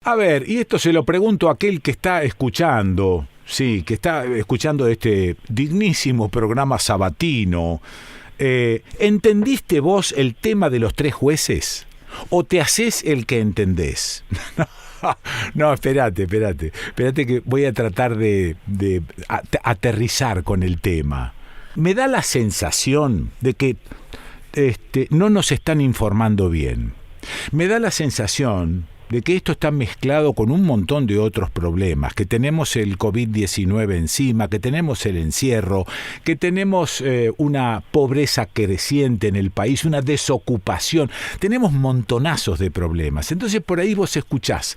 A ver, y esto se lo pregunto a aquel que está escuchando, sí, que está escuchando este dignísimo programa sabatino. ¿Entendiste vos el tema de los 3 jueces? ¿O te haces el que entendés? No, espérate que voy a tratar de aterrizar con el tema. Me da la sensación de que no nos están informando bien. Me da la sensación de que esto está mezclado con un montón de otros problemas, que tenemos el COVID-19 encima, que tenemos el encierro, que tenemos una pobreza creciente en el país, una desocupación, tenemos montonazos de problemas. Entonces por ahí vos escuchás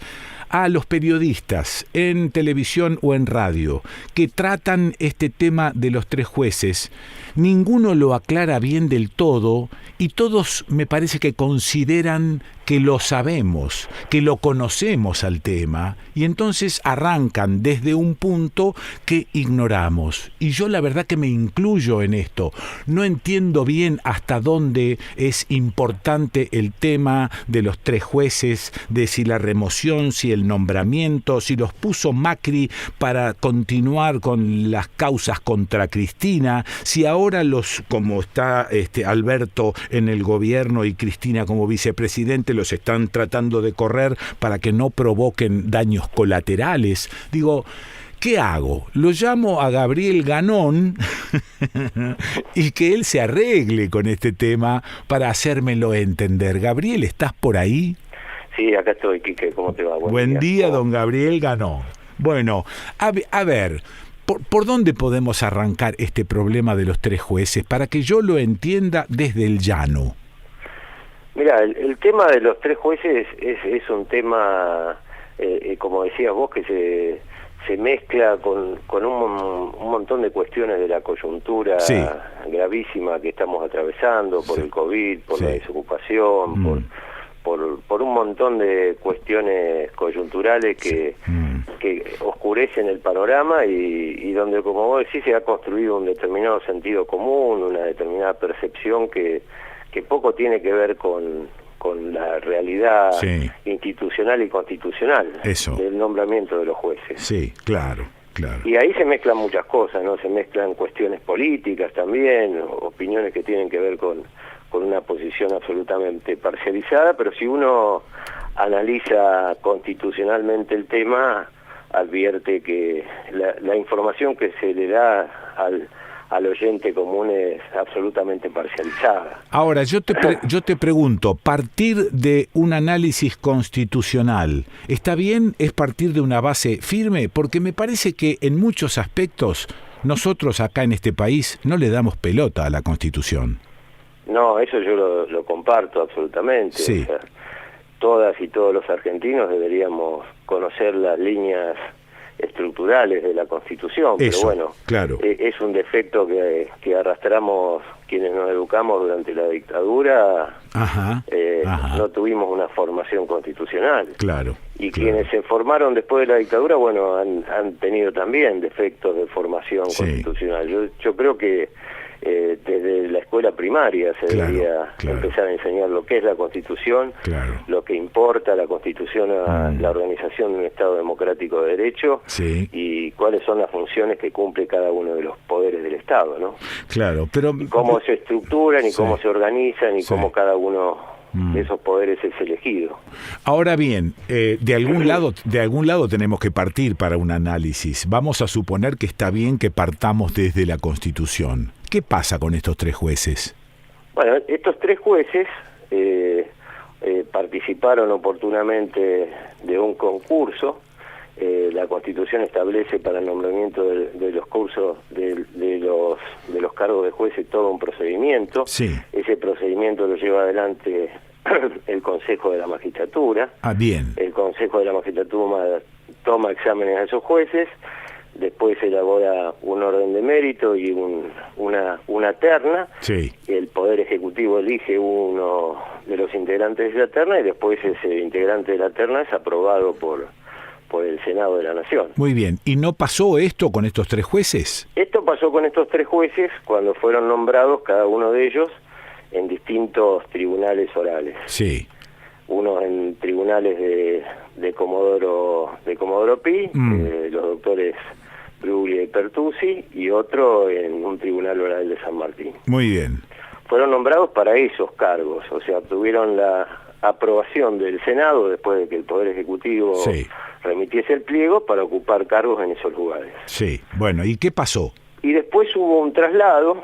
a los periodistas en televisión o en radio que tratan este tema de los 3 jueces, ninguno lo aclara bien del todo y todos me parece que consideran que lo sabemos, que lo conocemos al tema, y entonces arrancan desde un punto que ignoramos. Y yo la verdad que me incluyo en esto. No entiendo bien hasta dónde es importante el tema de los 3 jueces, de si la remoción, si el nombramiento, si los puso Macri para continuar con las causas contra Cristina, si ahora como está Alberto en el gobierno y Cristina como vicepresidente, los están tratando de correr para que no provoquen daños colaterales. Digo, ¿qué hago? Lo llamo a Gabriel Ganón y que él se arregle con este tema para hacérmelo entender. Gabriel, ¿estás por ahí? Sí, acá estoy, Quique, ¿cómo te va? Buen día, don Gabriel Ganón. Bueno, a ver, ¿por dónde podemos arrancar este problema de los 3 jueces para que yo lo entienda desde el llano? Mira, el tema de los 3 jueces es un tema, como decías vos, que se mezcla con un montón de cuestiones de la coyuntura gravísima que estamos atravesando por el COVID, por la desocupación, por un montón de cuestiones coyunturales que oscurecen el panorama y donde, como vos decís, se ha construido un determinado sentido común, una determinada percepción que poco tiene que ver con la realidad institucional y constitucional del nombramiento de los jueces. Sí, claro. Y ahí se mezclan muchas cosas, ¿no? Se mezclan cuestiones políticas también, opiniones que tienen que ver con una posición absolutamente parcializada, pero si uno analiza constitucionalmente el tema, advierte que la información que se le da al oyente común es absolutamente parcializada. Ahora, yo te pregunto, partir de un análisis constitucional, ¿está bien? ¿Es partir de una base firme? Porque me parece que en muchos aspectos nosotros acá en este país no le damos pelota a la Constitución. No, eso yo lo comparto absolutamente. Sí. O sea, todas y todos los argentinos deberíamos conocer las líneas estructurales de la Constitución, eso, pero bueno, claro. Es un defecto que arrastramos quienes nos educamos durante la dictadura. No tuvimos una formación constitucional. Claro. Y quienes se formaron después de la dictadura, bueno, han tenido también defectos de formación constitucional. Yo creo que desde la escuela primaria se debería empezar a enseñar lo que es la Constitución, lo que importa la Constitución a la organización de un Estado democrático de derecho y cuáles son las funciones que cumple cada uno de los poderes del Estado, ¿no? Claro, pero y cómo se estructuran y cómo se organizan y cómo cada uno de esos poderes es elegido. Ahora bien, de algún lado tenemos que partir para un análisis. Vamos a suponer que está bien que partamos desde la Constitución. ¿Qué pasa con estos 3 jueces? Bueno, estos 3 jueces participaron oportunamente de un concurso. La Constitución establece para el nombramiento de los cursos de los cargos de jueces todo un procedimiento. Ese procedimiento lo lleva adelante el Consejo de la Magistratura. Bien. El Consejo de la Magistratura toma exámenes a esos jueces, después elabora un orden de mérito y una terna. El Poder Ejecutivo elige uno de los integrantes de esa terna y después ese integrante de la terna es aprobado por el Senado de la Nación. Muy bien. ¿Y no pasó esto con estos 3 jueces? Esto pasó con estos 3 jueces cuando fueron nombrados cada uno de ellos en distintos tribunales orales. uno en tribunales de Comodoro Pi, los doctores Bruglia y Pertusi, y otro en un tribunal oral de San Martín. Muy bien. Fueron nombrados para esos cargos, o sea, obtuvieron la aprobación del Senado después de que el Poder Ejecutivo remitiese el pliego para ocupar cargos en esos lugares. Sí, bueno, ¿y qué pasó? Y después hubo un traslado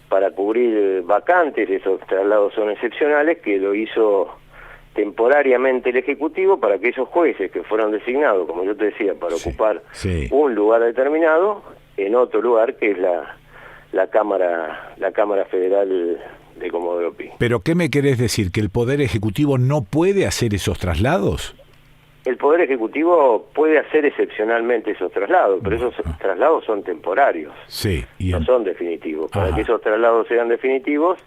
para cubrir vacantes, esos traslados son excepcionales, que lo hizo temporariamente el Ejecutivo para que esos jueces que fueron designados, como yo te decía, para ocupar un lugar determinado, en otro lugar que es la Cámara Federal de Comodoro Pi. ¿Pero qué me querés decir? ¿Que el Poder Ejecutivo no puede hacer esos traslados? El Poder Ejecutivo puede hacer excepcionalmente esos traslados, pero esos traslados son temporarios, no son definitivos. Para que esos traslados sean definitivos,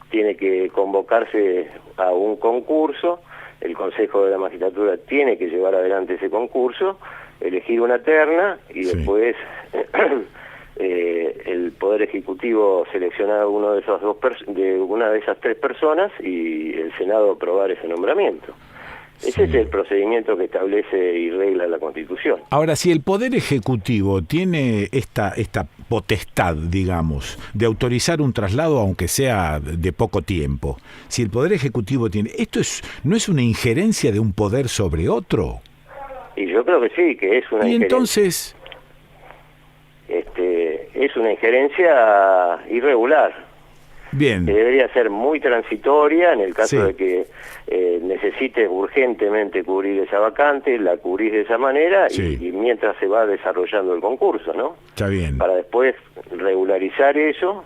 tiene que convocarse a un concurso, el Consejo de la Magistratura tiene que llevar adelante ese concurso, elegir una terna y después el Poder Ejecutivo selecciona a uno de esas una de esas tres personas y el Senado aprobar ese nombramiento. Ese es el procedimiento que establece y regla la Constitución. Ahora, si el Poder Ejecutivo tiene esta potestad, digamos, de autorizar un traslado, aunque sea de poco tiempo, si el Poder Ejecutivo tiene... ¿Esto ¿no es una injerencia de un poder sobre otro? Y yo creo que sí, que es una injerencia. Y entonces... es una injerencia irregular. Bien. Que debería ser muy transitoria en el caso de que necesites urgentemente cubrir esa vacante, la cubrís de esa manera y mientras se va desarrollando el concurso, ¿no? Está bien. Para después regularizar eso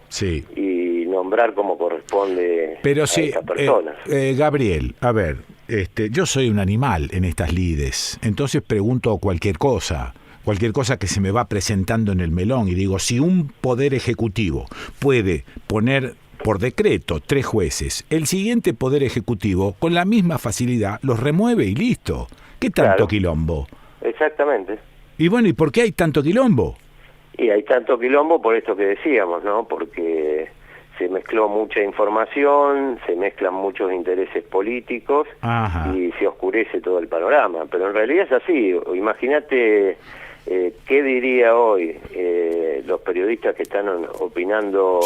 y nombrar como corresponde a esas personas. Gabriel, a ver, yo soy un animal en estas lides, entonces pregunto cualquier cosa que se me va presentando en el melón y digo, si un Poder Ejecutivo puede poner por decreto 3 jueces, el siguiente Poder Ejecutivo con la misma facilidad los remueve y listo. ¿Qué tanto quilombo? Exactamente. Y bueno, ¿y por qué hay tanto quilombo? Y hay tanto quilombo por esto que decíamos, ¿no? Porque se mezcló mucha información, se mezclan muchos intereses políticos y se oscurece todo el panorama. Pero en realidad es así. Imagínate... ¿qué diría hoy los periodistas que están opinando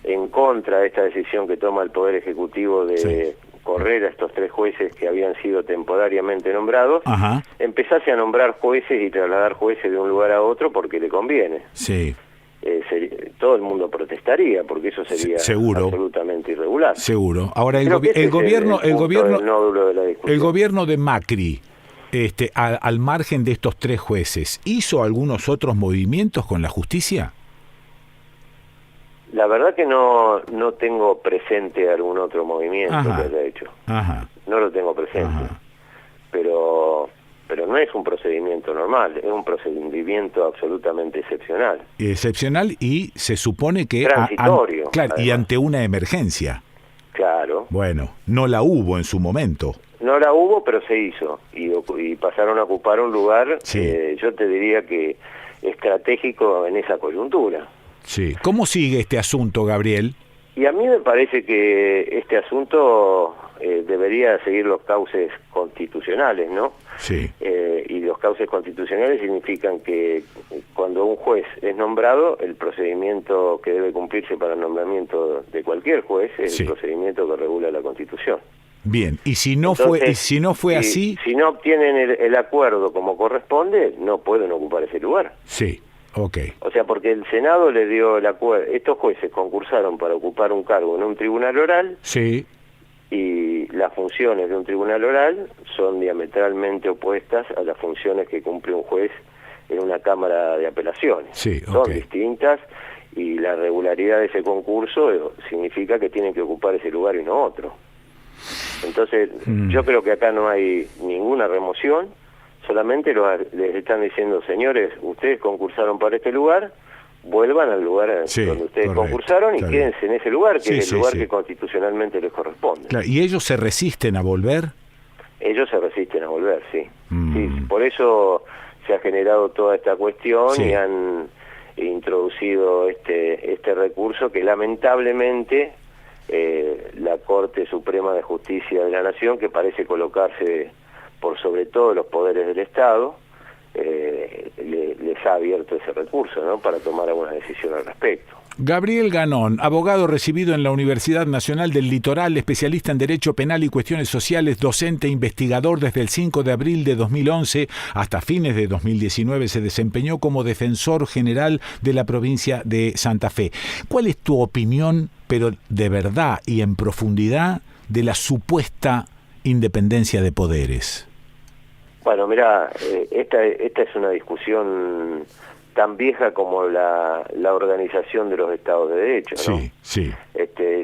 en contra de esta decisión que toma el Poder Ejecutivo de correr a estos 3 jueces que habían sido temporariamente nombrados? Empezase a nombrar jueces y trasladar jueces de un lugar a otro porque le conviene. Todo el mundo protestaría porque eso sería absolutamente irregular. Seguro. Ahora el gobierno de Macri, al margen de estos 3 jueces, ¿hizo algunos otros movimientos con la justicia? La verdad que no tengo presente algún otro movimiento que haya hecho. No lo tengo presente. Pero no es un procedimiento normal, es un procedimiento absolutamente excepcional. Excepcional y se supone que... transitorio. Y ante una emergencia. Claro. Bueno, no la hubo en su momento. No la hubo, pero se hizo, y pasaron a ocupar un lugar, yo te diría que estratégico en esa coyuntura. ¿Cómo sigue este asunto, Gabriel? Y a mí me parece que este asunto debería seguir los cauces constitucionales, ¿no? Y los cauces constitucionales significan que cuando un juez es nombrado, el procedimiento que debe cumplirse para el nombramiento de cualquier juez es el procedimiento que regula la Constitución. Bien, y si no fue así... Si no obtienen el acuerdo como corresponde, no pueden ocupar ese lugar. O sea, porque el Senado le dio el acuerdo... Estos jueces concursaron para ocupar un cargo en un tribunal oral... Y las funciones de un tribunal oral son diametralmente opuestas a las funciones que cumple un juez en una Cámara de Apelaciones. Son distintas y la regularidad de ese concurso significa que tienen que ocupar ese lugar y no otro. Entonces, yo creo que acá no hay ninguna remoción, solamente les están diciendo, señores, ustedes concursaron para este lugar, vuelvan al lugar donde ustedes concursaron y quédense en ese lugar, que es el lugar que constitucionalmente les corresponde. ¿Y ellos se resisten a volver? Ellos se resisten a volver, sí. Por eso se ha generado toda esta cuestión y han introducido este recurso que lamentablemente la Corte Suprema de Justicia de la Nación, que parece colocarse por sobre todo los poderes del Estado, les ha abierto ese recurso, ¿no?, para tomar alguna decisión al respecto. Gabriel Ganón, abogado recibido en la Universidad Nacional del Litoral, especialista en Derecho Penal y Cuestiones Sociales, docente e investigador desde el 5 de abril de 2011 hasta fines de 2019, se desempeñó como defensor general de la provincia de Santa Fe. ¿Cuál es tu opinión, pero de verdad y en profundidad, de la supuesta independencia de poderes? Bueno, mira, esta es una discusión tan vieja como la organización de los estados de derecho, ¿no? Sí, sí.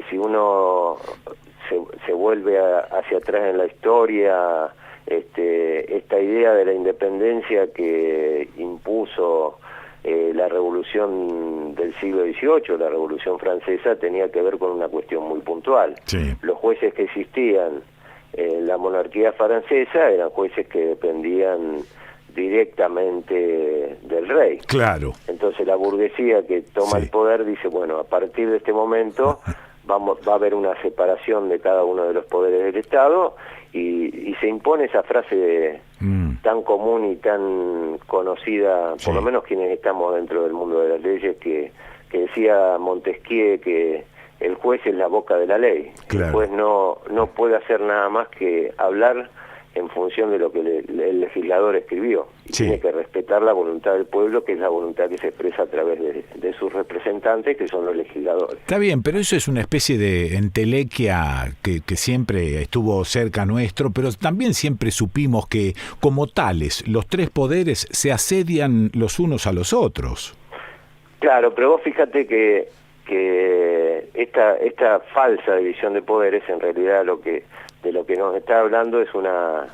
Si uno se vuelve hacia atrás en la historia, esta idea de la independencia que impuso la revolución del siglo XVIII, la revolución francesa, tenía que ver con una cuestión muy puntual. Sí. Los jueces que existían en la monarquía francesa eran jueces que dependían directamente del rey. Claro. Entonces la burguesía que toma el poder dice, bueno, a partir de este momento va a haber una separación de cada uno de los poderes del Estado, y se impone esa frase tan común y tan conocida, por lo menos quienes estamos dentro del mundo de las leyes, que decía Montesquieu que el juez es la boca de la ley. Claro. El juez no puede hacer nada más que hablar en función de lo que el legislador escribió. Y tiene que respetar la voluntad del pueblo, que es la voluntad que se expresa a través de sus representantes, que son los legisladores. Está bien, pero eso es una especie de entelequia que siempre estuvo cerca nuestro, pero también siempre supimos que, como tales, los tres poderes se asedian los unos a los otros. Claro, pero vos fíjate que esta falsa división de poderes, en realidad de lo que nos está hablando es una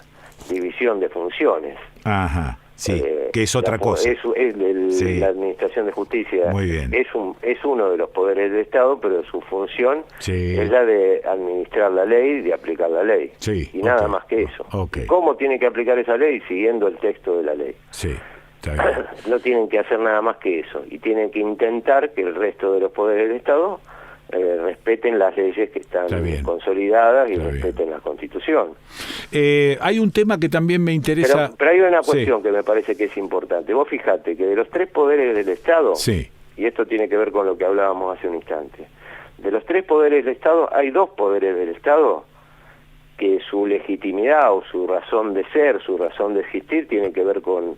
división de funciones. Ajá, sí, que es otra cosa. La Administración de Justicia muy bien. es uno de los poderes del Estado, pero su función es la de administrar la ley, de aplicar la ley. Sí, y nada más que eso. Okay. ¿Cómo tiene que aplicar esa ley? Siguiendo el texto de la ley. Sí. Está bien. No tienen que hacer nada más que eso, y tienen que intentar que el resto de los poderes del Estado respeten las leyes que están consolidadas y respeten la Constitución. Hay un tema que también me interesa... Pero hay una cuestión que me parece que es importante. Vos fijate que de los tres poderes del Estado, y esto tiene que ver con lo que hablábamos hace un instante, de los tres poderes del Estado hay dos poderes del Estado que su legitimidad o su razón de ser, su razón de existir, tiene que ver con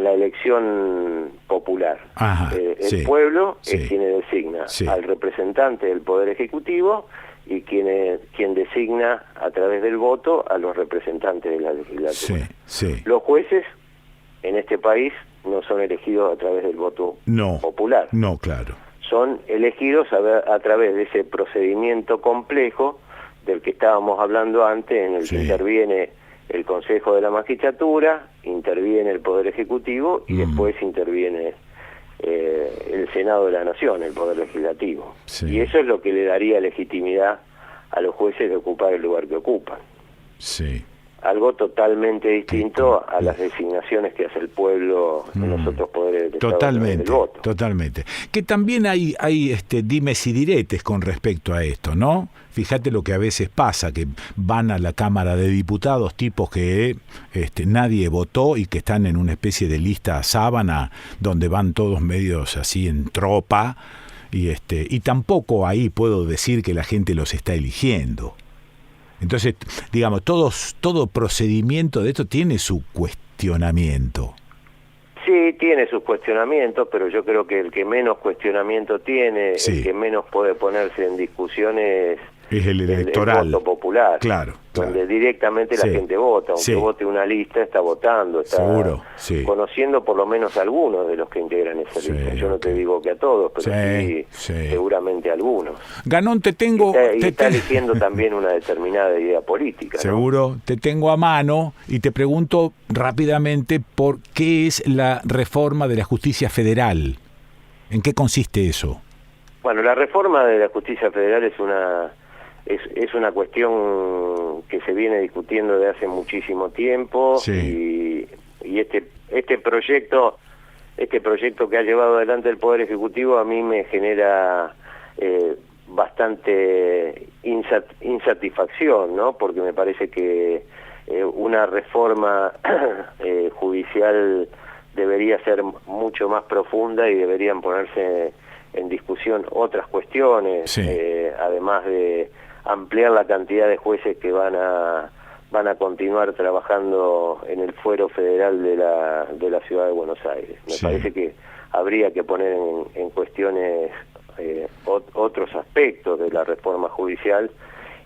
la elección popular. Ajá, el pueblo es quien designa al representante del Poder Ejecutivo y quien designa a través del voto a los representantes de la legislatura. Los jueces en este país no son elegidos a través del voto popular. No, claro. Son elegidos a través de ese procedimiento complejo del que estábamos hablando antes, en el que interviene el Consejo de la Magistratura, interviene el Poder Ejecutivo y después interviene el Senado de la Nación, el Poder Legislativo. Y eso es lo que le daría legitimidad a los jueces de ocupar el lugar que ocupan. Algo totalmente distinto a las designaciones que hace el pueblo en los otros poderes del Estado del voto. Totalmente. Que también hay dimes y diretes con respecto a esto, ¿no? Fíjate lo que a veces pasa, que van a la Cámara de Diputados tipos que nadie votó y que están en una especie de lista sábana donde van todos medios así en tropa y tampoco ahí puedo decir que la gente los está eligiendo. Entonces, digamos, todo procedimiento de esto tiene su cuestionamiento. Sí, tiene sus cuestionamientos, pero yo creo que el que menos cuestionamiento tiene, el que menos puede ponerse en discusiones es el electoral. El voto popular, donde directamente la gente vota, aunque vote una lista, está votando, está conociendo por lo menos a algunos de los que integran esa lista. Yo no te digo que a todos, pero seguramente a algunos. Ganón, te tengo... está eligiendo también una determinada idea política. Seguro, te tengo a mano y te pregunto rápidamente por qué es la reforma de la justicia federal. ¿En qué consiste eso? Bueno, la reforma de la justicia federal es una cuestión que se viene discutiendo desde hace muchísimo tiempo y este proyecto que ha llevado adelante el Poder Ejecutivo a mí me genera bastante insatisfacción, ¿no? Porque me parece que una reforma judicial debería ser mucho más profunda y deberían ponerse en discusión otras cuestiones, sí. Además de ampliar la cantidad de jueces que van a continuar trabajando en el fuero federal de la ciudad de Buenos Aires. Me parece que habría que poner en cuestiones otros aspectos de la reforma judicial,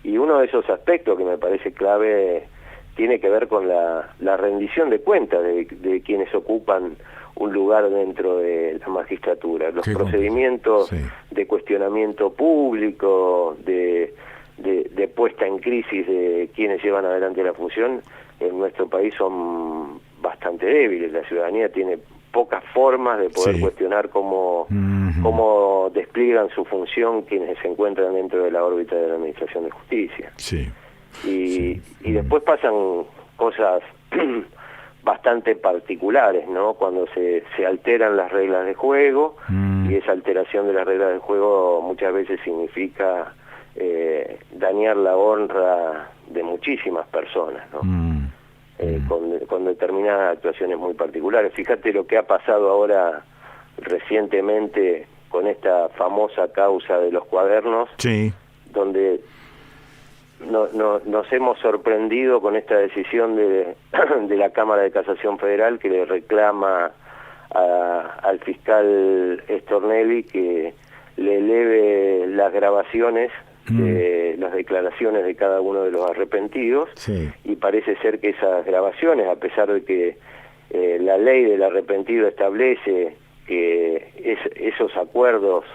y uno de esos aspectos que me parece clave tiene que ver con la rendición de cuentas de quienes ocupan un lugar dentro de la magistratura. Los procedimientos de cuestionamiento público, de puesta en crisis de quienes llevan adelante la función, en nuestro país son bastante débiles. La ciudadanía tiene pocas formas de poder cuestionar cómo despliegan su función quienes se encuentran dentro de la órbita de la Administración de Justicia. Y después pasan cosas bastante particulares, ¿no? Cuando se alteran las reglas de juego, y esa alteración de las reglas de juego muchas veces significa dañar la honra de muchísimas personas, ¿no? Con determinadas actuaciones muy particulares. Fíjate lo que ha pasado ahora recientemente con esta famosa causa de los cuadernos, donde nos hemos sorprendido con esta decisión de la Cámara de Casación Federal, que le reclama al fiscal Stornelli que le eleve las grabaciones de las declaraciones de cada uno de los arrepentidos, y parece ser que esas grabaciones, a pesar de que la ley del arrepentido establece que esos acuerdos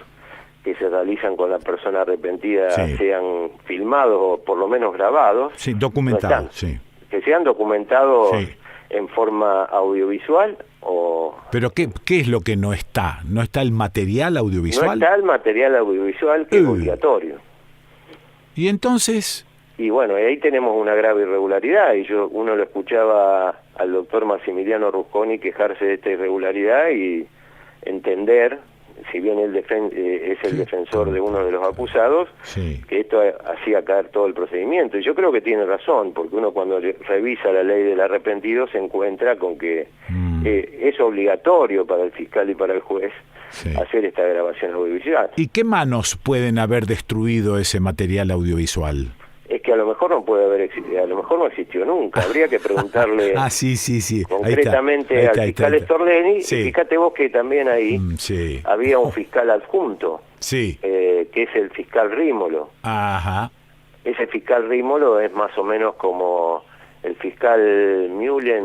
que se realizan con la persona arrepentida sean filmados o por lo menos grabados, documentados, que sean documentados en forma audiovisual. ¿Pero qué es lo que no está? ¿No está el material audiovisual? No está el material audiovisual, que es obligatorio. ¿Y entonces? Y bueno, ahí tenemos una grave irregularidad, y uno lo escuchaba al doctor Maximiliano Rusconi quejarse de esta irregularidad y entender, si bien él es el defensor de uno de los acusados, que esto hacía caer todo el procedimiento. Y yo creo que tiene razón, porque uno cuando revisa la ley del arrepentido se encuentra con que es obligatorio para el fiscal y para el juez hacer esta grabación audiovisual. ¿Y qué manos pueden haber destruido ese material audiovisual? Es que a lo mejor no puede haber existido, a lo mejor no existió nunca. Habría que preguntarle concretamente al fiscal Stornelli. Fíjate vos que también ahí había un fiscal adjunto, que es el fiscal Rímolo. Ese fiscal Rímolo es más o menos como el fiscal Mullen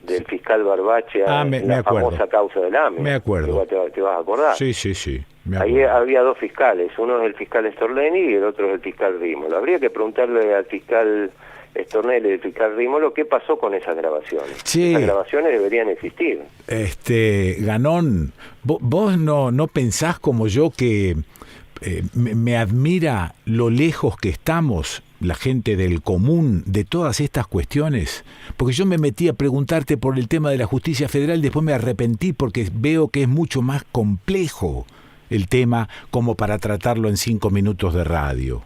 del fiscal Barbacha en la famosa causa del AME. Me acuerdo. ¿Te vas a acordar? Sí. Ahí había dos fiscales, uno es el fiscal Stornelli y el otro es el fiscal Rímolo. Habría que preguntarle al fiscal Stornelli y al fiscal Rímolo qué pasó con esas grabaciones. Esas grabaciones deberían existir. Ganón, vos no pensás como yo que me admira lo lejos que estamos, la gente del común, de todas estas cuestiones, porque yo me metí a preguntarte por el tema de la justicia federal, después me arrepentí porque veo que es mucho más complejo el tema como para tratarlo en 5 minutos de radio.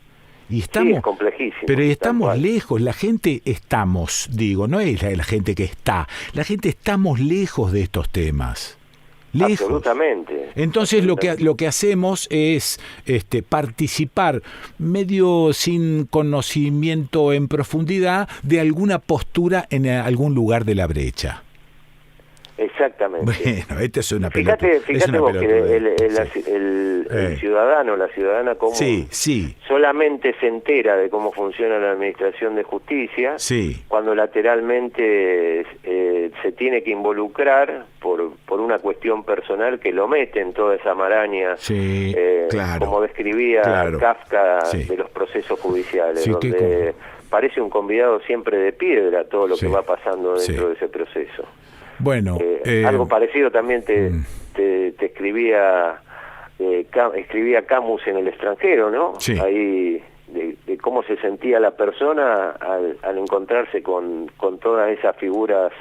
Y estamos, es complejísimo. Pero estamos lejos, la gente no es la gente que está, la gente estamos lejos de estos temas. Lejos. Absolutamente. Entonces lo que hacemos es participar medio sin conocimiento en profundidad de alguna postura en algún lugar de la brecha. Exactamente. Bueno, esta es una pelota. Fíjate vos que el ciudadano, la ciudadana común, solamente se entera de cómo funciona la administración de justicia cuando lateralmente se tiene que involucrar por una cuestión personal que lo mete en toda esa maraña, como describía Kafka de los procesos judiciales, donde parece un convidado siempre de piedra todo lo que va pasando dentro de ese proceso. Bueno, algo parecido también te escribía Camus en El extranjero, ¿no? Ahí de cómo se sentía la persona al encontrarse con todas esas figuras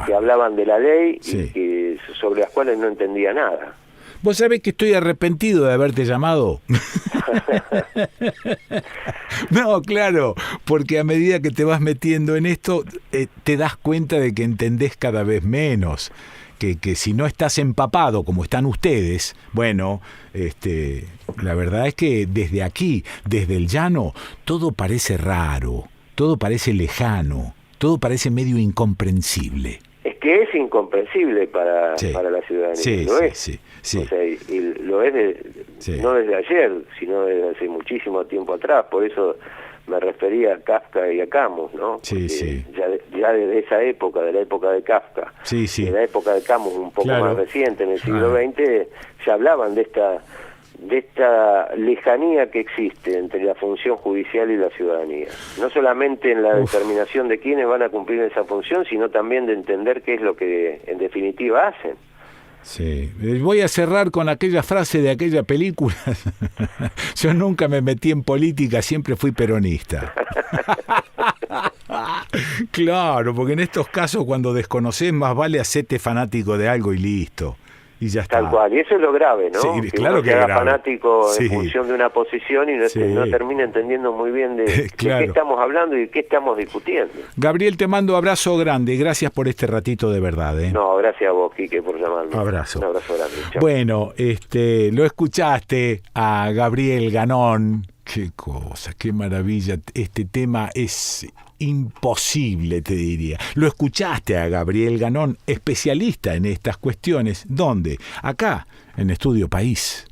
que hablaban de la ley y que sobre las cuales no entendía nada. Vos sabés que estoy arrepentido de haberte llamado. No, claro, porque a medida que te vas metiendo en esto, te das cuenta de que entendés cada vez menos. Que si no estás empapado como están ustedes, bueno, la verdad es que desde aquí, desde el llano, todo parece raro, todo parece lejano, todo parece medio incomprensible. Es que es incomprensible para la ciudadanía. Sí, lo sí, es. sí, sí. O sea, y lo es no desde ayer, sino desde hace muchísimo tiempo atrás. Por eso me refería a Kafka y a Camus, ¿no? Sí, sí. Ya desde esa época, de la época de Kafka, Sí, sí. de la época de Camus un poco más reciente, en el siglo XX, se hablaban de esta lejanía que existe entre la función judicial y la ciudadanía. No solamente en la determinación de quiénes van a cumplir esa función, sino también de entender qué es lo que en definitiva hacen. Sí, voy a cerrar con aquella frase de aquella película. Yo nunca me metí en política, siempre fui peronista. Claro, porque en estos casos cuando desconocés más vale hacerte fanático de algo y listo. Y ya está. Tal cual, y eso es lo grave, ¿no? Sí, que claro uno que sea es grave. fanático Sí. en función de una posición y no, Sí. no termina entendiendo muy bien de Claro. qué estamos hablando y de qué estamos discutiendo. Gabriel, te mando abrazo grande. Gracias por este ratito de verdad. No, gracias a vos, Quique, por llamarme. Abrazo. Un abrazo grande. Chao. Bueno, lo escuchaste a Gabriel Ganón. Qué cosa, qué maravilla. Este tema es imposible, te diría. Lo escuchaste a Gabriel Ganón, especialista en estas cuestiones. ¿Dónde? Acá, en Estudio País.